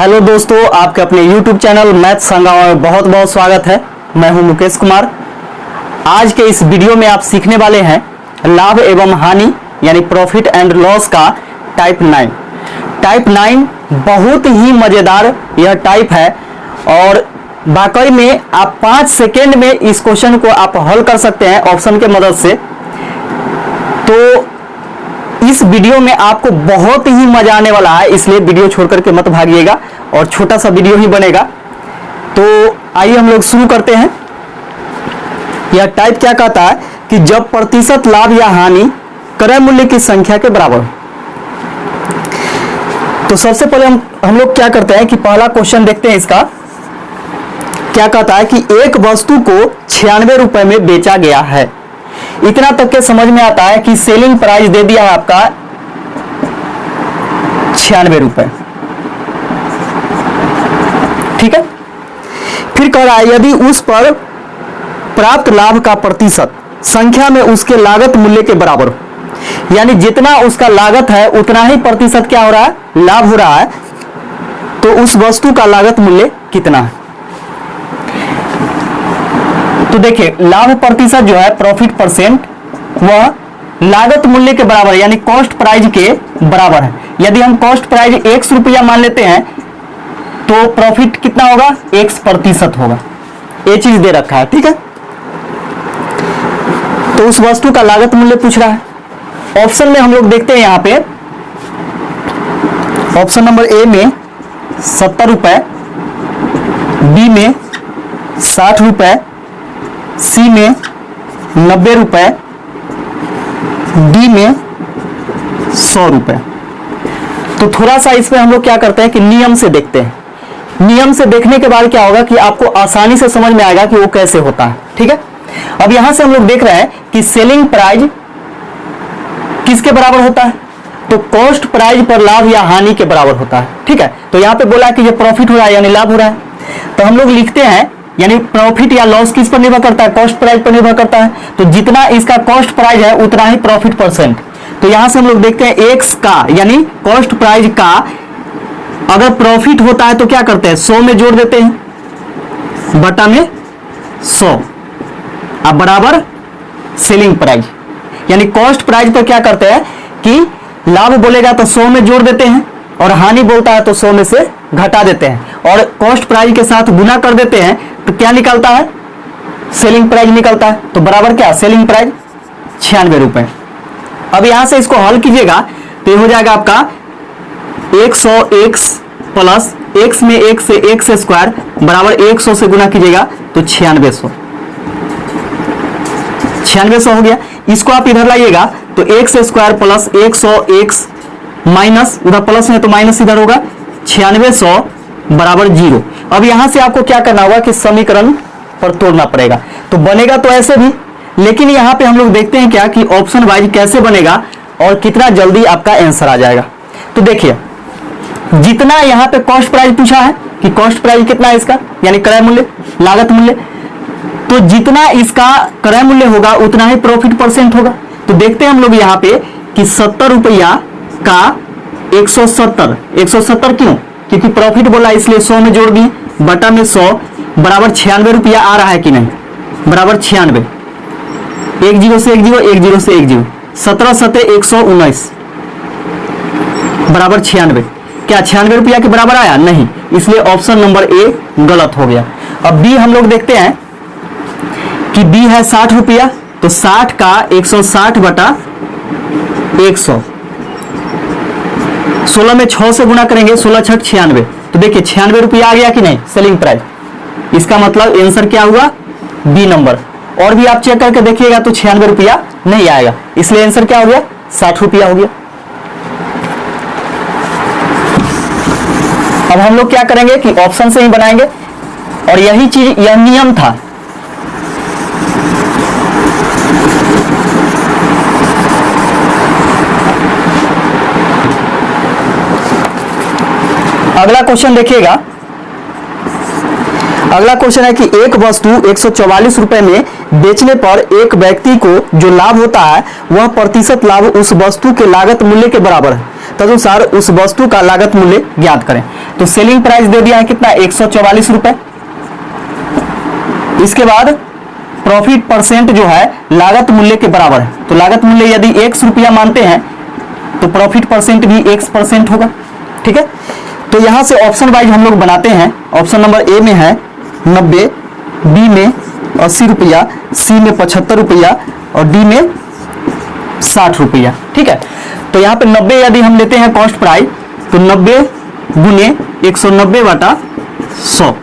Hello दोस्तों, आपके अपने YouTube चैनल मैथ संगावा में बहुत बहुत स्वागत है। मैं हूं मुकेश कुमार। आज के इस वीडियो में आप सीखने वाले हैं लाभ एवं हानि यानी प्रॉफिट एंड लॉस का टाइप 9। टाइप 9 बहुत ही मज़ेदार यह टाइप है और वाकई में आप 5 सेकेंड में इस क्वेश्चन को आप हल कर सकते हैं ऑप्शन के मदद से। तो इस वीडियो में आपको बहुत ही मजा आने वाला है, इसलिए वीडियो छोड़ करके मत भागिएगा और छोटा सा वीडियो ही बनेगा। तो आइए हम लोग शुरू करते हैं। यह टाइप क्या कहता है कि जब प्रतिशत लाभ या हानि क्रय मूल्य की संख्या के बराबर हो। तो सबसे पहले हम लोग क्या करते हैं कि पहला क्वेश्चन देखते हैं। इसका क्या कहता है कि एक वस्तु को 96 रुपए में बेचा गया है। इतना तक के समझ में आता है कि सेलिंग प्राइस दे दिया है आपका 96 रुपए। ठीक है। फिर कह रहा है यदि उस पर प्राप्त लाभ का प्रतिशत संख्या में उसके लागत मूल्य के बराबर हो, यानी जितना उसका लागत है उतना ही प्रतिशत क्या हो रहा है, लाभ हो रहा है, तो उस वस्तु का लागत मूल्य कितना है। तो देखिए लाभ प्रतिशत जो है प्रॉफिट परसेंट वह लागत मूल्य के बराबर यानी कॉस्ट प्राइस के बराबर है। यदि हम कॉस्ट प्राइस 100 रुपया मान लेते हैं तो प्रॉफिट कितना होगा, 1% होगा। ये चीज दे रखा है। ठीक है। तो उस वस्तु का लागत मूल्य पूछ रहा है। ऑप्शन में हम लोग देखते हैं यहां पे ऑप्शन नंबर ए में 70 रुपए, बी में 60 रुपए, सी में 90 रुपए, डी में 100 रुपए। तो थोड़ा सा इसमें हम लोग क्या करते हैं कि नियम से देखते हैं। नियम से देखने के बाद क्या होगा कि आपको आसानी से समझ में आएगा कि वो कैसे होता है। ठीक है। अब यहां से हम लोग देख रहे हैं कि सेलिंग प्राइस किसके बराबर होता है, तो कॉस्ट प्राइस पर लाभ या हानि के बराबर होता है। ठीक है। तो यहां पे बोला है कि ये प्रॉफिट हो रहा है यानी लाभ हो रहा है, तो हम लोग लिखते हैं यानी प्रॉफिट या लॉस किस पर निर्भर करता है, कॉस्ट प्राइस पर निर्भर करता है। तो जितना इसका कॉस्ट प्राइस है उतना ही प्रॉफिट परसेंट। तो यहां से हम लोग देखते हैं एक्स का यानी कॉस्ट प्राइस का अगर प्रॉफिट होता है तो क्या करते हैं, 100 में जोड़ देते हैं बटा में 100 अब बराबर सेलिंग प्राइस। यानी कॉस्ट प्राइस पर क्या करते हैं कि लाभ बोलेगा तो 100 में जोड़ देते हैं और हानि बोलता है तो 100 में से घटा देते हैं और कॉस्ट प्राइस के साथ गुना कर देते हैं तो क्या निकलता है, सेलिंग प्राइस निकलता है। तो बराबर क्या, सेलिंग प्राइस 96 रुपए। अब यहां से इसको हल कीजिएगा तो ये हो जाएगा आपका 100x प्लस x में 1 से x स्क्वायर बराबर 100 से गुना कीजिएगा तो 9600 हो गया। इसको आप इधर लाइएगा तो x square plus 100x minus उधर प्लस में तो माइनस इधर होगा 9600 बराबर 0। अब यहां से आपको क्या करना होगा कि समीकरण पर तोड़ना पड़ेगा। तो बनेगा तो ऐसे भी, लेकिन यहां पे हम लोग देखते हैं क्या कि ऑप्शन वाइज कैसे बनेगा और कितना जल्दी आपका आंसर आ जाएगा। तो देखिए जितना यहां पे कॉस्ट प्राइस पूछा है कि कॉस्ट प्राइस कितना है इसका यानी क्रय मूल्य लागत मूल्य, तो जितना इसका क्रय मूल्य होगा उतना ही प्रॉफिट परसेंट होगा। तो देखते हैं हम लोग यहाँ पे कि 70 रुपया का 170 क्यों, क्योंकि प्रॉफिट बोला इसलिए 100 में जोड़ दिए बटा में 100 बराबर 96 रुपया आ रहा है कि नहीं, बराबर 96, 1 0 से 1 0, 1 0 से 1 0, 17 7 119 बराबर 96। क्या 96 रुपया के बराबर आया, नहीं, इसलिए ऑप्शन नंबर ए गलत हो गया। अब बी हम लोग देखते हैं कि बी है 60 रुपया, तो 60 का 160 बटा 100, 16 में 6 से गुना करेंगे, 16 6 96। तो देखिए 96 रुपया आ गया कि नहीं सेलिंग प्राइस। इसका मतलब आंसर क्या हुआ, बी नंबर। और भी आप चेक करके देखिएगा तो 96 रुपया नहीं आएगा, इसलिए आंसर क्या हो गया, 60 रुपया हो गया। अब हम लोग क्या करेंगे कि ऑप्शन से ही बनाएंगे और यही चीज यह नियम था। अगला क्वेश्चन देखिएगा। अगला क्वेश्चन है कि एक वस्तु 144 रुपए में बेचने पर एक व्यक्ति को जो लाभ होता है वह प्रतिशत लाभ उस वस्तु के लागत मूल्य के बराबर है। तदनुसार उस वस्तु का लागत मूल्य ज्ञात करें। तो सेलिंग प्राइस दे दिया है कितना, 144 रुपए। इसके बाद प्रॉफिट परसेंट जो है लागत मूल्य के बराबर है, तो लागत मूल्य यदि 1 रुपया मानते हैं तो प्रॉफिट परसेंट भी 1% होगा। ठीक है, तो यहां से ऑप्शन वाइज हम लोग बनाते हैं। ऑप्शन नंबर ए में है 90, बी में 80 रुपया, सी में 75 रुपया और डी में 60 रुपया। ठीक है, तो यहाँ पे 90 यदि हम लेते हैं कॉस्ट प्राइस, तो 90 गुने 190 बटा 100,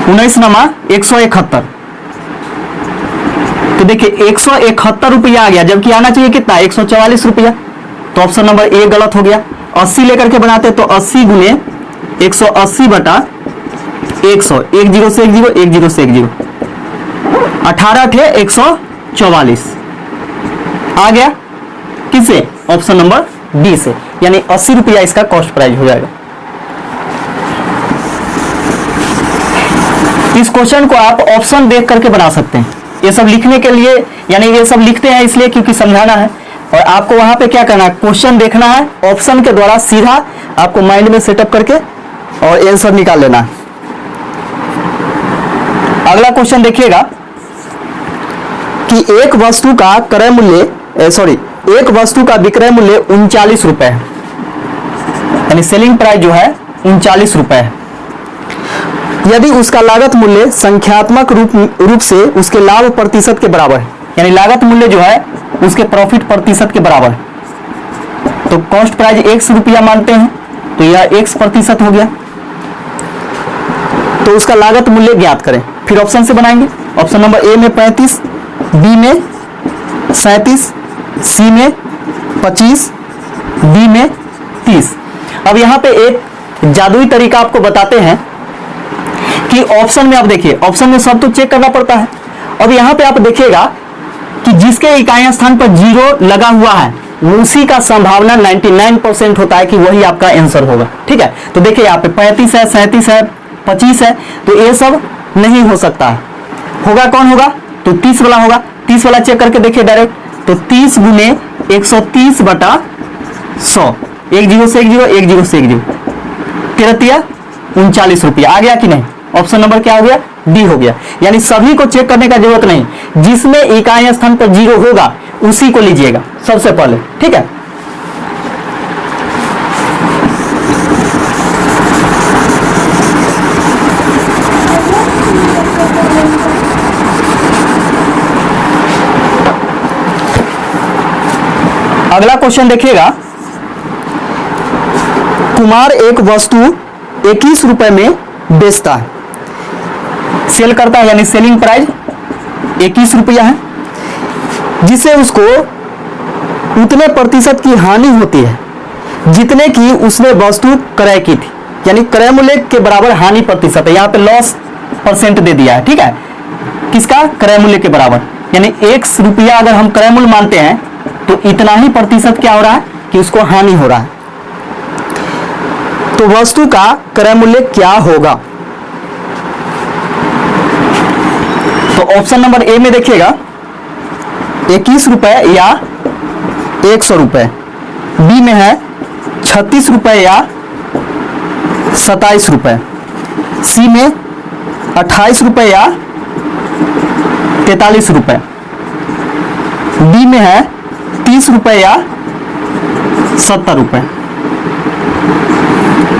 19 नमा 171। तो देखिए 171 रुपया आ गया, जबकि आना चाहिए कितना, 144 रुपया। तो ऑप्शन नंबर ए गलत हो गया। 80 लेकर के बनाते तो 80 गुने 180 बटा 100, 1 0 से 1 0, 1 0 से 1 0, 18 थे 144 आ गया किसे, ऑप्शन नंबर डी से, यानी 80 रुपया इसका कॉस्ट प्राइस हो जाएगा। इस क्वेश्चन को आप ऑप्शन देख करके बना सकते हैं। ये सब लिखने के लिए, यानी ये सब लिखते हैं इसलिए क्योंकि समझाना है, और आपको वहां पे क्या करना है, क्वेश्चन देखना है, ऑप्शन के द्वारा सीधा आपको माइंड में सेटअप करके और आंसर निकाल लेना है। अगला क्वेश्चन देखिएगा कि एक वस्तु का क्रय मूल्य एक वस्तु का विक्रय मूल्य 39 रुपए है, यानी सेलिंग प्राइस जो है 39 रुपए है। यदि उसका लागत मूल्य संख्यात्मक रूप से उसके लाभ प्रतिशत के बराबर है, यानी लागत मूल्य जो है उसके प्रॉफिट प्रतिशत के बराबर है, तो कॉस्ट प्राइस 1 रुपया मानते हैं, तो यह 1% हो गया। तो उसका लागत मूल्य ज्ञात करें। फिर ऑप्शन से बनाएंगे। ऑप्शन नंबर ए में 35, बी में 37, सी में 25, डी में 30। अब यहां पे एक जादुई तरीका आपको बताते हैं कि ऑप्शन में आप देखिए, ऑप्शन में सब तो चेक करना पड़ता है। अब यहां पे आप देखिएगा कि जिसके इकाई स्थान पर 0 लगा हुआ है उसी का संभावना 99% होता है कि वही आपका आंसर होगा। ठीक है, तो देखिए यहाँ पे 35 है, 37 है, 25 है, तो ये सब नहीं हो सकता है। होगा कौन होगा, तो 30 वाला होगा। 30 वाला चेक करके देखिए डायरेक्ट, तो 30 गुने 130 बटा 100, 1 0 से 1 0, 1 0 से 1 0, 13 39 रुपया आ गया कि नहीं। ऑप्शन नंबर क्या हो गया, डी हो गया। यानी सभी को चेक करने का जरूरत नहीं, जिसमें इकाई स्थान पर 0 होगा उसी को लीजिएगा सबसे पहले। ठीक है, अगला क्वेश्चन देखिएगा। कुमार एक वस्तु 21 रुपए में बेचता है, सेल करता है, यानी सेलिंग प्राइस 21 रुपया है, जिसे उसको उतने प्रतिशत की हानि होती है जितने की उसने वस्तु क्रय की थी, यानी क्रय मूल्य के बराबर हानि प्रतिशत है। यहाँ पे लॉस परसेंट दे दिया है। ठीक है, किसका, क्रय मूल्य के बराबर, यानी 1 रुपया अगर हम क्रय मूल्य मानते हैं तो इतना ही प्रतिशत क्या हो रहा है कि उसको हानि हो रहा है। तो वस्तु का क्रय मूल्य क्या होगा, तो ऑप्शन नंबर ए में देखिएगा 21 रुपए या 100 रुपए, बी में है 36 रुपए या 27 रुपए, सी में 28 रुपए या 43 रुपए, डी में है 30 रुपए या 70 रुपए।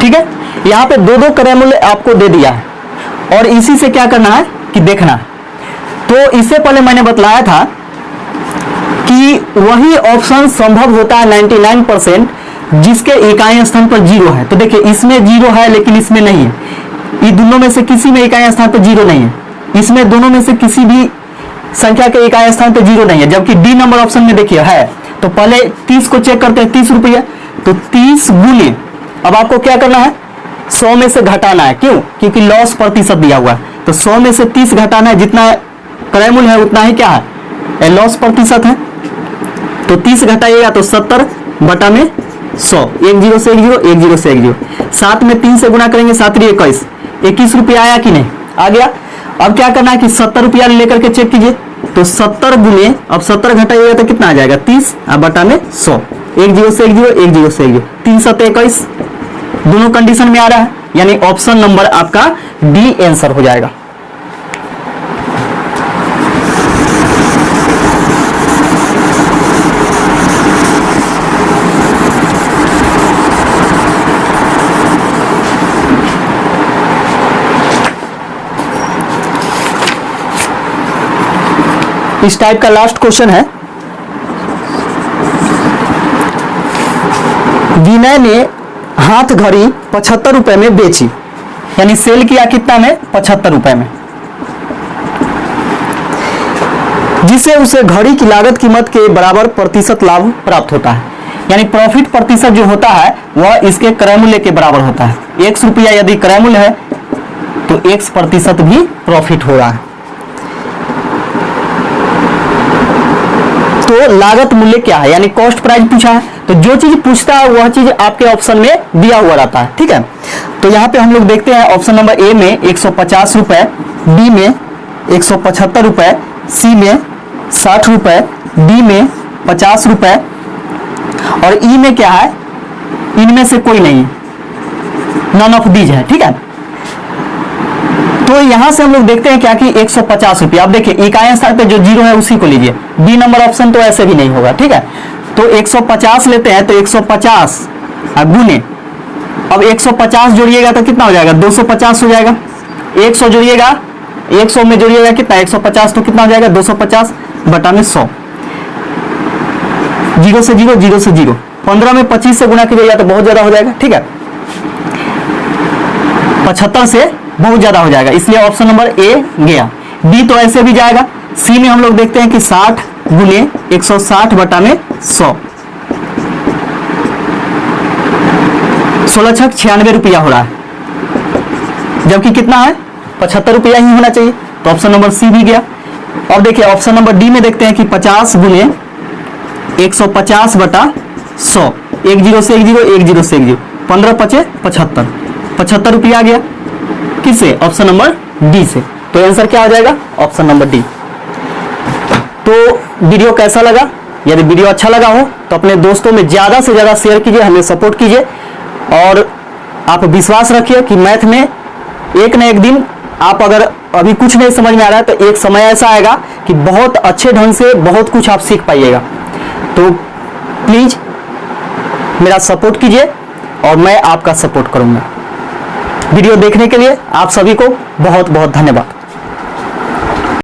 ठीक है, यहां पे दो क्रय मूल्य आपको दे दिया है और इसी से क्या करना है कि देखना है। तो इससे पहले मैंने बतलाया था कि वही ऑप्शन संभव होता है 99% जिसके इकाई स्थान पर 0 है। तो देखिए इसमें 0 है लेकिन इसमें नहीं है, ये दोनों में से किसी में इकाई स्थान पर 0 नहीं है, इसमें दोनों में से किसी भी संख्या के इकाई स्थान पर 0 नहीं है, जबकि डी नंबर ऑप्शन में देखिए है। तो पहले 30 को चेक करते हैं, 30 रुपया, तो 30 गुने, अब आपको क्या करना है 100 में से घटाना है, क्यों, क्योंकि लॉस प्रतिशत दिया हुआ है, तो 100 में से 30 घटाना है, जितना क्रय मूल्य है उतना ही क्या है, लॉस प्रतिशत है। तो 30 घटाइएगा तो 70 बटा में 100, 1 0 से 1 0, 1 0 से 1 0, 7 में 3 से गुना करेंगे, 7 × 21, 21 रुपया आया कि नहीं, आ गया। अब क्या करना है कि 70 रुपया लेकर के चेक कीजिए, तो 70 गुने, अब 70 घटाइएगा तो कितना आ जाएगा 30 और बटा में 100, 1 0 से 1 0, 1 0 से 1 0, 3 7 21, दोनों कंडीशन में आ रहा है, यानी ऑप्शन नंबर आपका डी आंसर हो जाएगा। इस टाइप का लास्ट क्वेश्चन है, विनय ने हाथ घड़ी 75 रुपए में बेची, यानी सेल किया कितना में 75 रुपए में, जिससे उसे घड़ी की लागत कीमत के बराबर प्रतिशत लाभ प्राप्त होता है, यानी प्रॉफिट प्रतिशत जो होता है वह इसके क्रय मूल्य के बराबर होता है। 1 रुपया यदि क्रय मूल्य है तो 1% भी प्रॉफिट हो रहा है। तो लागत मूल्य क्या है, यानी कॉस्ट प्राइस पूछा है, तो जो चीज पूछता है वह चीज आपके ऑप्शन में दिया हुआ रहता है, ठीक है। तो यहाँ पे हम लोग देखते हैं ऑप्शन नंबर ए में 150 रुपए, बी में 175 रुपए, सी में 60 रुपए, डी में 50 रुपए और ई में क्या है, इनमें से कोई नहीं, नन ऑफ दीज है, ठीक है। तो यहां से हम लोग देखते हैं क्या कि 150 रुपया, अब देखिए इकाई स्थान पे जो जीरो है उसी को लीजिए, बी नंबर ऑप्शन तो ऐसे भी नहीं होगा, ठीक है। तो 150 लेते हैं, तो 150 गुने, अब 150 जोड़िएगा तो कितना हो जाएगा 250 हो जाएगा, 100 जोड़िएगा, 100 में जोड़िएगा कितना 150, तो कितना हो जाएगा 250 बटा में 100, 0 से 0, 0 से 0, 15 में 25 से गुना कीजिएगा तो बहुत ज्यादा हो जाएगा, ठीक है, 75 से बहुत ज्यादा हो जाएगा, इसलिए ऑप्शन नंबर ए गया। बी तो ऐसे भी जाएगा। सी में हम लोग देखते हैं कि 60 गुने 160 बटा में 100, 16 छक 96 रुपया हो रहा है, जबकि कितना है 75 रुपया ही होना चाहिए, तो ऑप्शन नंबर सी भी गया। अब देखिए ऑप्शन नंबर डी में देखते हैं कि 50 गुने 150 बटा 100, 1 0 से 1 0, 1 0 से 1 0, 15 5 75, 75 रुपया आ गया, किससे ऑप्शन नंबर डी से, तो आंसर क्या हो जाएगा ऑप्शन नंबर डी। तो वीडियो कैसा लगा, यदि वीडियो अच्छा लगा हो तो अपने दोस्तों में ज्यादा से ज्यादा शेयर कीजिए, हमें सपोर्ट कीजिए और आप विश्वास रखिए कि मैथ में एक न एक दिन आप अगर अभी कुछ नहीं समझ में आ रहा है तो एक समय ऐसा आएगा कि बहुत अच्छे ढंग से बहुत कुछ आप सीख पाइएगा। तो प्लीज मेरा सपोर्ट कीजिए और मैं आपका सपोर्ट करूंगा। वीडियो देखने के लिए आप सभी को बहुत बहुत धन्यवाद।